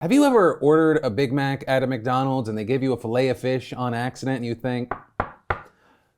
Have you ever ordered a Big Mac at a McDonald's and they give you a fillet of fish on accident and you think,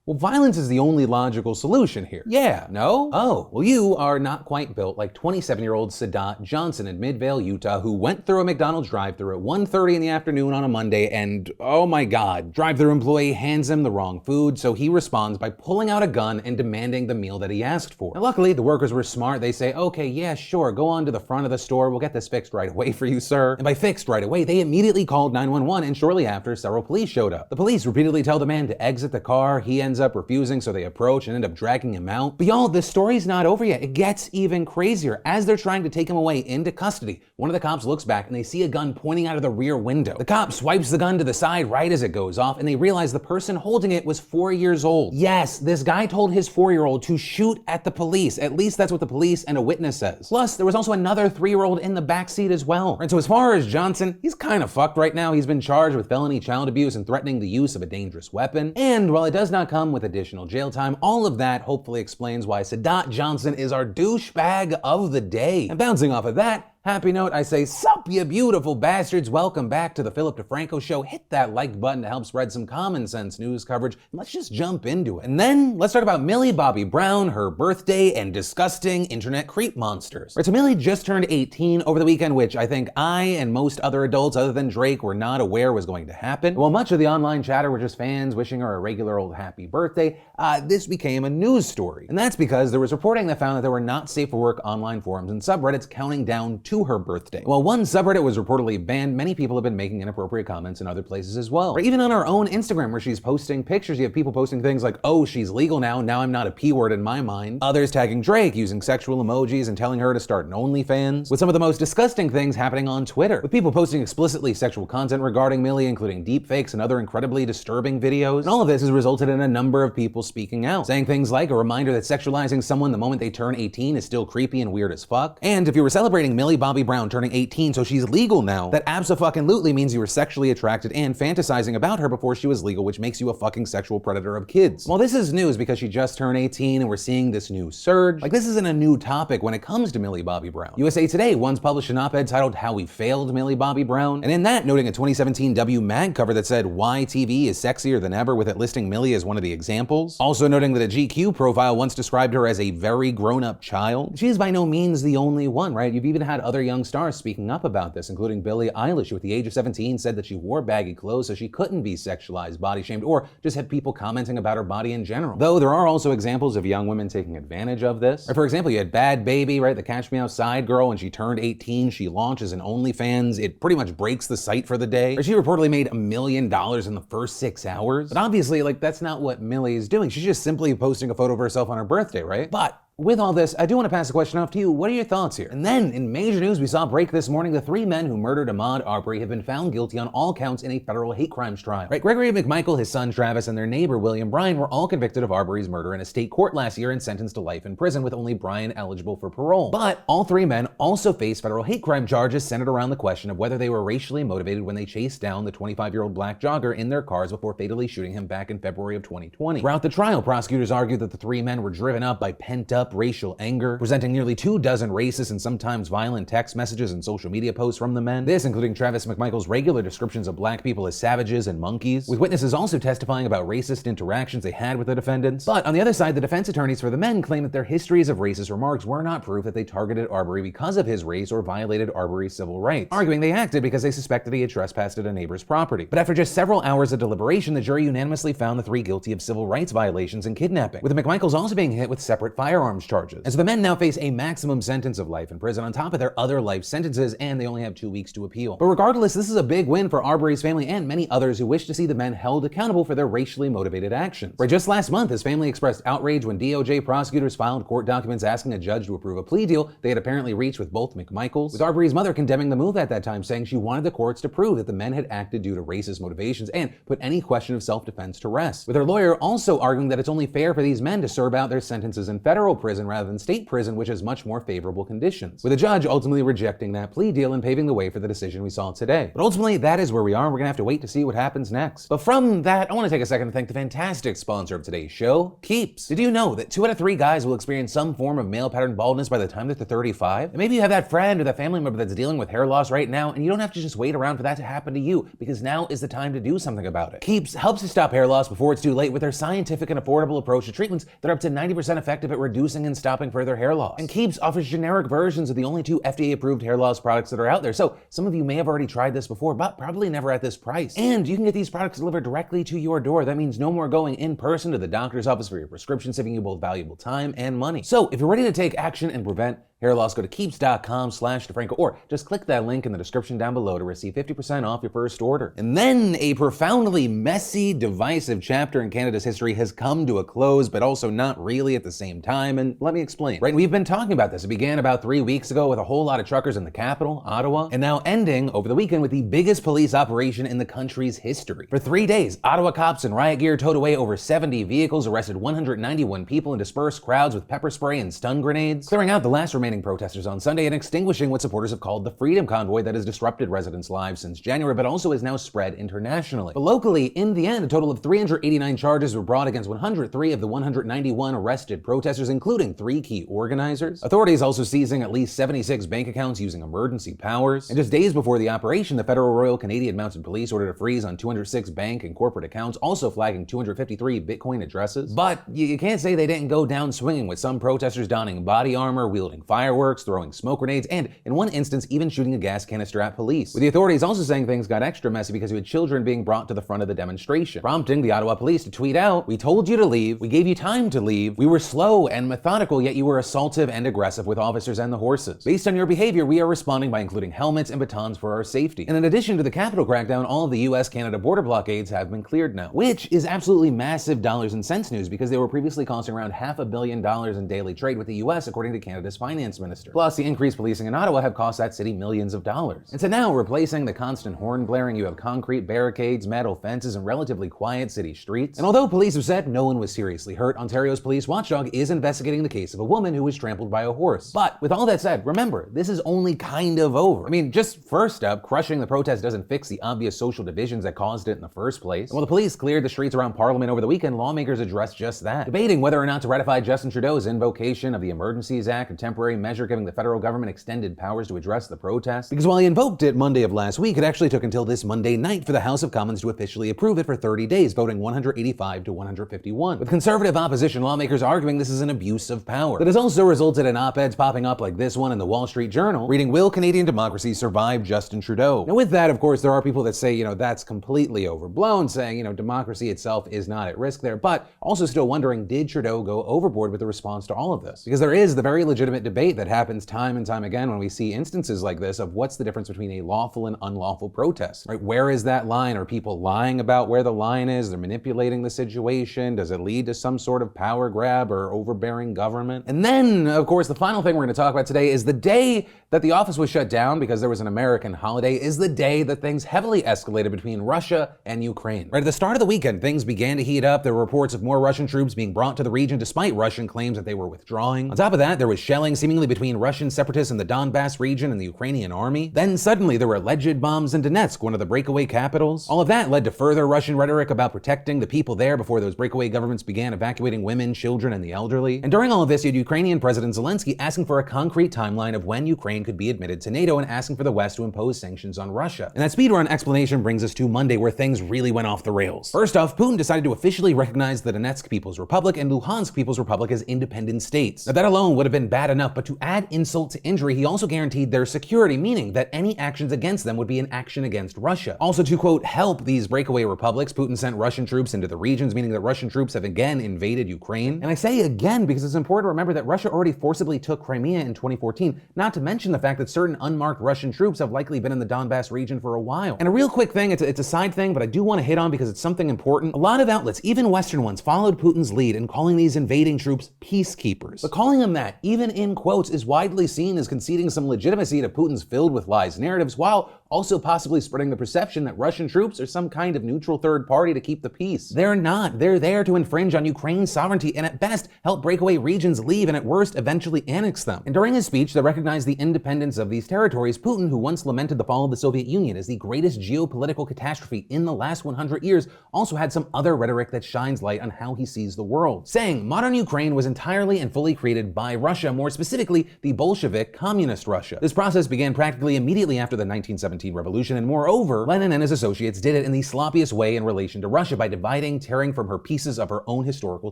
well, violence is the only logical solution here? Yeah, no? Oh, well, you are not quite built like 27-year-old Sadat Johnson in Midvale, Utah, who went through a McDonald's drive-thru at 1:30 in the afternoon on a Monday and, oh my God, drive-thru employee hands him the wrong food, so he responds by pulling out a gun and demanding the meal that he asked for. Now, luckily, the workers were smart. They say, okay, yeah, sure, go on to the front of the store. We'll get this fixed right away for you, sir. And by fixed right away, they immediately called 911, and shortly after, several police showed up. The police repeatedly tell the man to exit the car. He ends up refusing, so they approach and end up dragging him out. But y'all, the story's not over yet. It gets even crazier. As they're trying to take him away into custody, one of the cops looks back and they see a gun pointing out of the rear window. The cop swipes the gun to the side right as it goes off, and they realize the person holding it was 4 years old. Yes, this guy told his 4-year-old to shoot at the police. At least that's what the police and a witness says. Plus, there was also another 3-year-old in the backseat as well. Right, so as far as Johnson, he's kind of fucked right now. He's been charged with felony child abuse and threatening the use of a dangerous weapon. And while it does not come with additional jail time, all of that hopefully explains why Sadat Johnson is our douchebag of the day. And bouncing off of that happy note, I say, sup, you beautiful bastards. Welcome back to the Philip DeFranco Show. Hit that like button to help spread some common sense news coverage. And let's just jump into it. And then let's talk about Millie Bobby Brown, her birthday, and disgusting internet creep monsters. Right, so Millie just turned 18 over the weekend, which I think I and most other adults other than Drake were not aware was going to happen. While much of the online chatter were just fans wishing her a regular old happy birthday, this became a news story. And that's because there was reporting that found that there were not safe for work online forums and subreddits counting down to her birthday. While one subreddit was reportedly banned, many people have been making inappropriate comments in other places as well. Or even on her own Instagram, where she's posting pictures, you have people posting things like, oh, she's legal now I'm not a P word in my mind. Others tagging Drake, using sexual emojis and telling her to start an OnlyFans. With some of the most disgusting things happening on Twitter, with people posting explicitly sexual content regarding Millie, including deepfakes and other incredibly disturbing videos. And all of this has resulted in a number of people speaking out, saying things like a reminder that sexualizing someone the moment they turn 18 is still creepy and weird as fuck. And if you were celebrating Millie Bobby Brown turning 18 so she's legal now, that abso-fucking-lutely means you were sexually attracted and fantasizing about her before she was legal, which makes you a fucking sexual predator of kids. Well, this is news because she just turned 18 and we're seeing this new surge. Like, this isn't a new topic when it comes to Millie Bobby Brown. USA Today once published an op-ed titled How We Failed Millie Bobby Brown, and in that, noting a 2017 W Mag cover that said why TV is sexier than ever, with it listing Millie as one of the examples. Also noting that a GQ profile once described her as a very grown-up child. She is by no means the only one, right? You've even had other young stars speaking up about this, including Billie Eilish, who at the age of 17 said that she wore baggy clothes so she couldn't be sexualized, body shamed, or just had people commenting about her body in general. Though there are also examples of young women taking advantage of this. Or for example, you had Bad Baby, right? The Catch Me Outside girl, when she turned 18, she launches an OnlyFans. It pretty much breaks the site for the day. Or she reportedly made $1 million in the first 6 hours. But obviously, like, that's not what Millie is doing. She's just simply posting a photo of herself on her birthday, right? But with all this, I do want to pass the question off to you. What are your thoughts here? And then, in major news, we saw break this morning, the 3 men who murdered Ahmaud Arbery have been found guilty on all counts in a federal hate crimes trial. Right, Gregory McMichael, his son Travis, and their neighbor William Bryan were all convicted of Arbery's murder in a state court last year and sentenced to life in prison, with only Bryan eligible for parole. But all 3 men also face federal hate crime charges centered around the question of whether they were racially motivated when they chased down the 25-year-old black jogger in their cars before fatally shooting him back in February of 2020. Throughout the trial, prosecutors argued that the 3 men were driven up by pent-up racial anger, presenting nearly 24 racist and sometimes violent text messages and social media posts from the men. This including Travis McMichael's regular descriptions of black people as savages and monkeys, with witnesses also testifying about racist interactions they had with the defendants. But on the other side, the defense attorneys for the men claim that their histories of racist remarks were not proof that they targeted Arbery because of his race or violated Arbery's civil rights, arguing they acted because they suspected he had trespassed at a neighbor's property. But after just several hours of deliberation, the jury unanimously found the 3 guilty of civil rights violations and kidnapping, with the McMichaels also being hit with separate firearms charges. And so the men now face a maximum sentence of life in prison on top of their other life sentences, and they only have 2 weeks to appeal. But regardless, this is a big win for Arbery's family and many others who wish to see the men held accountable for their racially motivated actions. Right, just last month, his family expressed outrage when DOJ prosecutors filed court documents asking a judge to approve a plea deal they had apparently reached with both McMichaels, with Arbery's mother condemning the move at that time, saying she wanted the courts to prove that the men had acted due to racist motivations and put any question of self-defense to rest, with her lawyer also arguing that it's only fair for these men to serve out their sentences in federal prison prison rather than state prison, which has much more favorable conditions, with the judge ultimately rejecting that plea deal and paving the way for the decision we saw today. But ultimately, that is where we are. We're gonna have to wait to see what happens next. But from that, I want to take a second to thank the fantastic sponsor of today's show, Keeps. Did you know that 2 out of 3 guys will experience some form of male pattern baldness by the time that they're 35? And maybe you have that friend or that family member that's dealing with hair loss right now, and you don't have to just wait around for that to happen to you, because now is the time to do something about it. Keeps helps you stop hair loss before it's too late with their scientific and affordable approach to treatments that are up to 90% effective at reducing and stopping further hair loss. And Keeps offers generic versions of the only 2 FDA-approved hair loss products that are out there. So some of you may have already tried this before, but probably never at this price. And you can get these products delivered directly to your door. That means no more going in person to the doctor's office for your prescription, saving you both valuable time and money. So if you're ready to take action and prevent hair loss, go to keeps.com/DeFranco, or just click that link in the description down below to receive 50% off your first order. And then a profoundly messy, divisive chapter in Canada's history has come to a close, but also not really at the same time, and let me explain. Right, we've been talking about this. It began about 3 weeks ago with a whole lot of truckers in the capital, Ottawa, and now ending over the weekend with the biggest police operation in the country's history. For 3 days, Ottawa cops in riot gear towed away over 70 vehicles, arrested 191 people, and dispersed crowds with pepper spray and stun grenades, clearing out the last remaining protesters on Sunday and extinguishing what supporters have called the Freedom Convoy that has disrupted residents' lives since January, but also has now spread internationally. But locally, in the end, a total of 389 charges were brought against 103 of the 191 arrested protesters, including 3 key organizers. Authorities also seizing at least 76 bank accounts using emergency powers. And just days before the operation, the Federal Royal Canadian Mounted Police ordered a freeze on 206 bank and corporate accounts, also flagging 253 Bitcoin addresses. But you can't say they didn't go down swinging, with some protesters donning body armor, wielding fireworks, throwing smoke grenades, and in one instance, even shooting a gas canister at police. With the authorities also saying things got extra messy because you had children being brought to the front of the demonstration, prompting the Ottawa police to tweet out, "We told you to leave, we gave you time to leave, we were slow and methodical, yet you were assaultive and aggressive with officers and the horses. Based on your behavior, we are responding by including helmets and batons for our safety." And in addition to the Capitol crackdown, all of the US-Canada border blockades have been cleared now, which is absolutely massive dollars and cents news because they were previously costing around $500 million in daily trade with the US, according to Canada's finance minister. Plus, the increased policing in Ottawa have cost that city millions of dollars. And so now, replacing the constant horn blaring, you have concrete barricades, metal fences, and relatively quiet city streets. And although police have said no one was seriously hurt, Ontario's police watchdog is investigating the case of a woman who was trampled by a horse. But with all that said, remember, this is only kind of over. I mean, just first up, crushing the protest doesn't fix the obvious social divisions that caused it in the first place. And while the police cleared the streets around Parliament over the weekend, lawmakers addressed just that, debating whether or not to ratify Justin Trudeau's invocation of the Emergencies Act, a temporary measure giving the federal government extended powers to address the protest. Because while he invoked it Monday of last week, it actually took until this Monday night for the House of Commons to officially approve it for 30 days, voting 185 to 151, with conservative opposition lawmakers arguing this is an abuse of power. That has also resulted in op-eds popping up like this one in the Wall Street Journal, reading, "Will Canadian democracy survive Justin Trudeau?" Now with that, of course, there are people that say, that's completely overblown, saying, democracy itself is not at risk there, but also still wondering, did Trudeau go overboard with the response to all of this? Because there is the very legitimate debate that happens time and time again when we see instances like this of what's the difference between a lawful and unlawful protest, right? Where is that line? Are people lying about where the line is? They're manipulating the situation. Does it lead to some sort of power grab or overbearing government? And then, of course, the final thing we're going to talk about today is the day that the office was shut down because there was an American holiday is the day that things heavily escalated between Russia and Ukraine. Right at the start of the weekend, things began to heat up. There were reports of more Russian troops being brought to the region despite Russian claims that they were withdrawing. On top of that, there was shelling seemingly between Russian separatists in the Donbass region and the Ukrainian army. Then suddenly there were alleged bombs in Donetsk, one of the breakaway capitals. All of that led to further Russian rhetoric about protecting the people there before those breakaway governments began evacuating women, children, and the elderly. And during all of this, you had Ukrainian President Zelensky asking for a concrete timeline of when Ukraine could be admitted to NATO and asking for the West to impose sanctions on Russia. And that speedrun explanation brings us to Monday, where things really went off the rails. First off, Putin decided to officially recognize the Donetsk People's Republic and Luhansk People's Republic as independent states. Now that alone would have been bad enough, but to add insult to injury, he also guaranteed their security, meaning that any actions against them would be an action against Russia. Also, to quote, help these breakaway republics, Putin sent Russian troops into the regions, meaning that Russian troops have again invaded Ukraine. And I say again because it's important to remember that Russia already forcibly took Crimea in 2014, not to mention the fact that certain unmarked Russian troops have likely been in the Donbass region for a while. And a real quick thing, it's a side thing, but I do want to hit on because it's something important. A lot of outlets, even Western ones, followed Putin's lead in calling these invading troops peacekeepers. But calling them that, even in quotes, is widely seen as conceding some legitimacy to Putin's filled with lies narratives, while also possibly spreading the perception that Russian troops are some kind of neutral third party to keep the peace. They're not. They're there to infringe on Ukraine's sovereignty and at best help breakaway regions leave and at worst eventually annex them. And during his speech that recognized the independence of these territories, Putin, who once lamented the fall of the Soviet Union as the greatest geopolitical catastrophe in the last 100 years, also had some other rhetoric that shines light on how he sees the world, saying modern Ukraine was entirely and fully created by Russia, more specifically the Bolshevik communist Russia. This process began practically immediately after the 1917 revolution, and moreover, Lenin and his associates did it in the sloppiest way in relation to Russia by dividing, tearing from her pieces of her own historical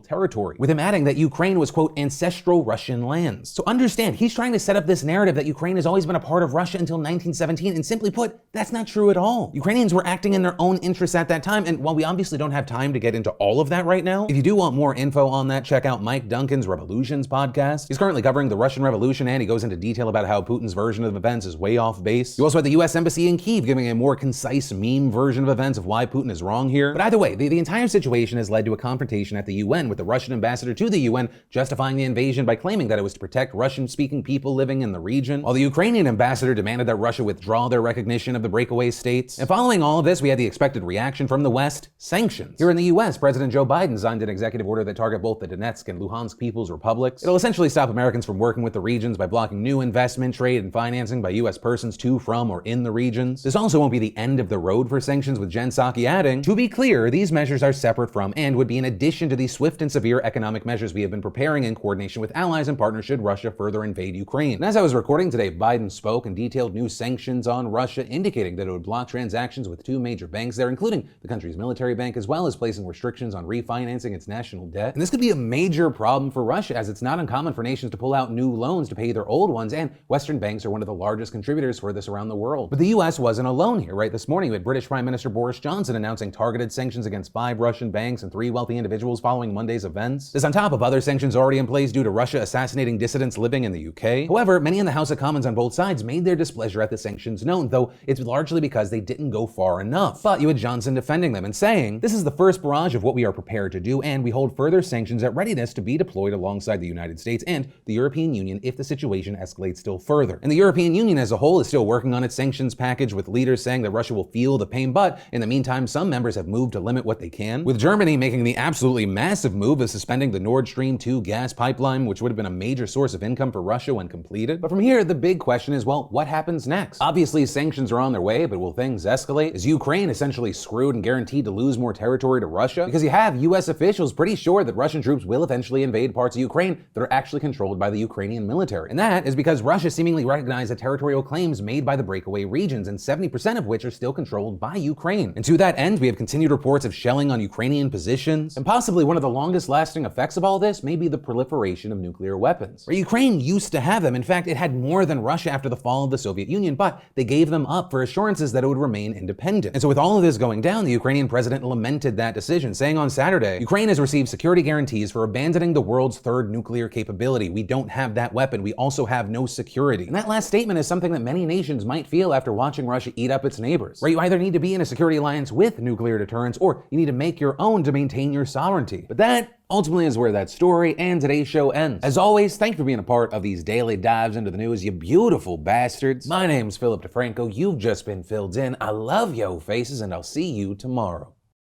territory, with him adding that Ukraine was, quote, ancestral Russian lands. So understand, he's trying to set up this narrative that Ukraine has always been a part of Russia until 1917, and simply put, that's not true at all. Ukrainians were acting in their own interests at that time, and while we obviously don't have time to get into all of that right now, if you do want more info on that, check out Mike Duncan's Revolutions podcast. He's currently covering the Russian Revolution, and he goes into detail about how Putin's version of events is way off base. You also had the US Embassy in Kyiv giving a more concise meme version of events of why Putin is wrong here. But either way, the entire situation has led to a confrontation at the UN, with the Russian ambassador to the UN justifying the invasion by claiming that it was to protect Russian-speaking people living in the region, while the Ukrainian ambassador demanded that Russia withdraw their recognition of the breakaway states. And following all of this, we had the expected reaction from the West: sanctions. Here in the US, President Joe Biden signed an executive order that target both the Donetsk and Luhansk People's Republics. It'll essentially stop Americans from working with the regions by blocking new investment, trade, and financing by US persons to, from, or in the regions. This also won't be the end of the road for sanctions, with Jen Psaki adding, to be clear, these measures are separate from and would be in addition to the swift and severe economic measures we have been preparing in coordination with allies and partners should Russia further invade Ukraine. And as I was recording today, Biden spoke and detailed new sanctions on Russia, indicating that it would block transactions with two major banks there, including the country's military bank, as well as placing restrictions on refinancing its national debt. And this could be a major problem for Russia, as it's not uncommon for nations to pull out new loans to pay their old ones, and Western banks are one of the largest contributors for this around the world. But the US wasn't alone here, right? This morning, we had British Prime Minister Boris Johnson announcing targeted sanctions against 5 Russian banks and 3 wealthy individuals following Monday's events. This on top of other sanctions already in place due to Russia assassinating dissidents living in the UK. However, many in the House of Commons on both sides made their displeasure at the sanctions known, though it's largely because they didn't go far enough. But you had Johnson defending them and saying, this is the first barrage of what we are prepared to do, and we hold further sanctions at readiness to be deployed alongside the United States and the European Union if the situation escalates still further. And the European Union as a whole is still working on its sanctions package, with leaders saying that Russia will feel the pain, but in the meantime, some members have moved to limit what they can, with Germany making the absolutely massive move of suspending the Nord Stream 2 gas pipeline, which would have been a major source of income for Russia when completed. But from here, the big question is, well, what happens next? Obviously, sanctions are on their way, but will things escalate? Is Ukraine essentially screwed and guaranteed to lose more territory to Russia? Because you have US officials pretty sure that Russian troops will eventually invade parts of Ukraine that are actually controlled by the Ukrainian military. And that is because Russia seemingly recognized the territorial claims made by the breakaway regions, and 70% of which are still controlled by Ukraine. And to that end, we have continued reports of shelling on Ukrainian positions, and possibly one of the longest lasting effects of all this may be the proliferation of nuclear weapons. Where Ukraine used to have them. In fact, it had more than Russia after the fall of the Soviet Union, but they gave them up for assurances that it would remain independent. And so with all of this going down, the Ukrainian president lamented that decision, saying on Saturday, Ukraine has received security guarantees for abandoning the world's third nuclear capability. We don't have that weapon. We also have no security. And that last statement is something that many nations might feel after watching Russia eat up its neighbors, where you either need to be in a security alliance with nuclear deterrence, or you need to make your own to maintain your sovereignty. But that ultimately is where that story and today's show ends. As always, thank you for being a part of these daily dives into the news, you beautiful bastards. My name's Philip DeFranco. You've just been filled in. I love yo faces, and I'll see you tomorrow.